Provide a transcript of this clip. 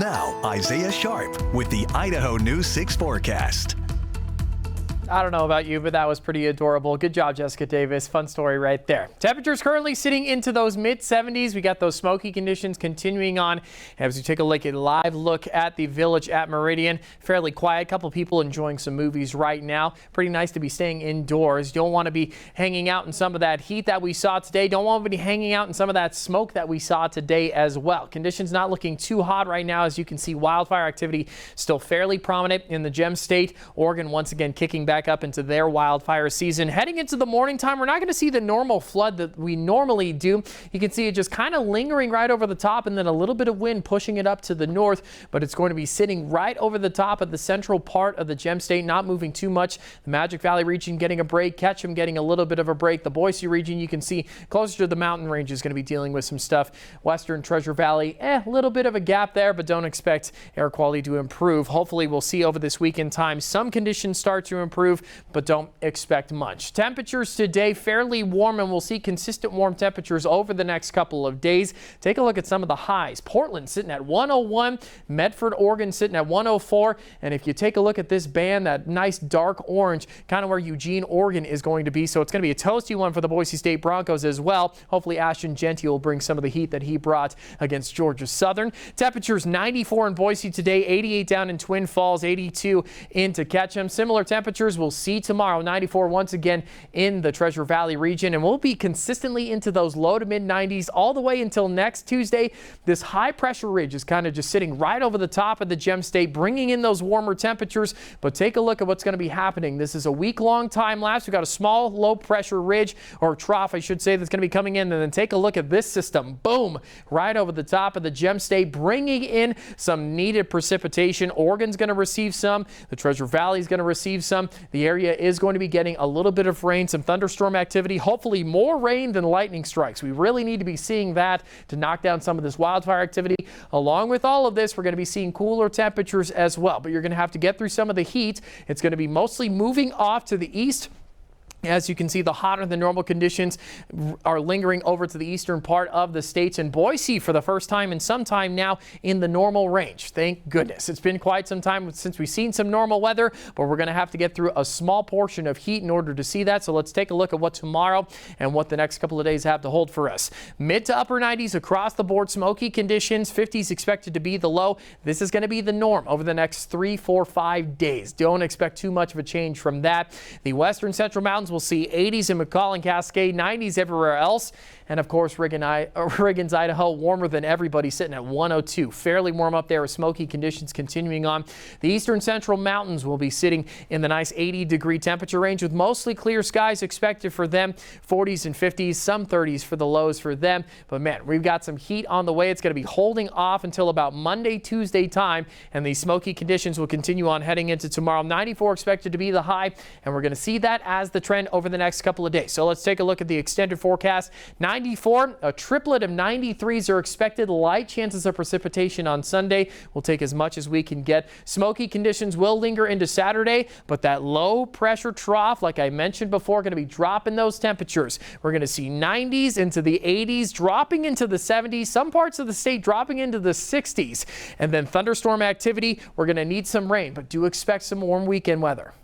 Now, Isaiah Sharp with the Idaho News 6 forecast. I don't know about you, but that was pretty adorable. Good job, Jessica Davis. Fun story right there. Temperatures currently sitting into those mid-70s. We got those smoky conditions continuing on as we take a live look at the village at Meridian. Fairly quiet. Couple people enjoying some movies right now. Pretty nice to be staying indoors. Don't want to be hanging out in some of that heat that we saw today. Don't want to be hanging out in some of that smoke that we saw today as well. Conditions not looking too hot right now. As you can see, wildfire activity still fairly prominent in the Gem State. Oregon once again kicking back up into their wildfire season. Heading into the morning time, we're not going to see the normal flood that we normally do. You can see it just kind of lingering right over the top and then a little bit of wind pushing it up to the north, but it's going to be sitting right over the top of the central part of the Gem State, not moving too much. The Magic Valley region getting a break, Ketchum getting a little bit of a break. The Boise region, you can see closer to the mountain range, is going to be dealing with some stuff. Western Treasure Valley, a little bit of a gap there, but don't expect air quality to improve. Hopefully we'll see over this weekend time some conditions start to improve, but don't expect much. Temperatures today fairly warm, and we'll see consistent warm temperatures over the next couple of days. Take a look at some of the highs. Portland sitting at 101, Medford, Oregon sitting at 104, and if you take a look at this band, that nice dark orange, kind of where Eugene, Oregon is going to be, so it's going to be a toasty one for the Boise State Broncos as well. Hopefully Ashton Genty will bring some of the heat that he brought against Georgia Southern. Temperatures 94 in Boise today, 88 down in Twin Falls, 82 into Ketchum. Similar temperatures we'll see tomorrow, 94 once again in the Treasure Valley region, and we'll be consistently into those low to mid 90s all the way until next Tuesday. This high pressure ridge is kind of just sitting right over the top of the Gem State, bringing in those warmer temperatures. But take a look at what's going to be happening. This is a week-long time lapse. We've got a small low pressure ridge, or trough I should say, that's going to be coming in, and then take a look at this system. Boom, right over the top of the Gem State, bringing in some needed precipitation. Oregon's going to receive some. The Treasure Valley is going to receive some. The area is going to be getting a little bit of rain, some thunderstorm activity, hopefully more rain than lightning strikes. We really need to be seeing that to knock down some of this wildfire activity. Along with all of this, we're going to be seeing cooler temperatures as well, but you're going to have to get through some of the heat. It's going to be mostly moving off to the east. As you can see, the hotter than normal conditions are lingering over to the eastern part of the states, and Boise for the first time in some time now in the normal range. Thank goodness. It's been quite some time since we've seen some normal weather, but we're going to have to get through a small portion of heat in order to see that. So let's take a look at what tomorrow and what the next couple of days have to hold for us. Mid to upper 90s across the board, smoky conditions, 50s expected to be the low. This is going to be the norm over the next 3, 4, 5 days. Don't expect too much of a change from that. The western central mountains will see 80s in McCall and Cascade, 90s everywhere else. And of course, Oregon's Idaho, warmer than everybody, sitting at 102. Fairly warm up there with smoky conditions continuing on. The eastern central mountains will be sitting in the nice 80-degree temperature range with mostly clear skies expected for them. 40s and 50s, some 30s for the lows for them. But man, we've got some heat on the way. It's going to be holding off until about Monday, Tuesday time, and these smoky conditions will continue on heading into tomorrow. 94 expected to be the high, and we're going to see that as the trend over the next couple of days. So let's take a look at the extended forecast. 94, a triplet of 93s are expected. Light chances of precipitation on Sunday. We'll take as much as we can get. Smoky conditions will linger into Saturday, but that low pressure trough, like I mentioned before, going to be dropping those temperatures. We're going to see 90s into the 80s, dropping into the 70s, some parts of the state dropping into the 60s. And then thunderstorm activity, we're going to need some rain, but do expect some warm weekend weather.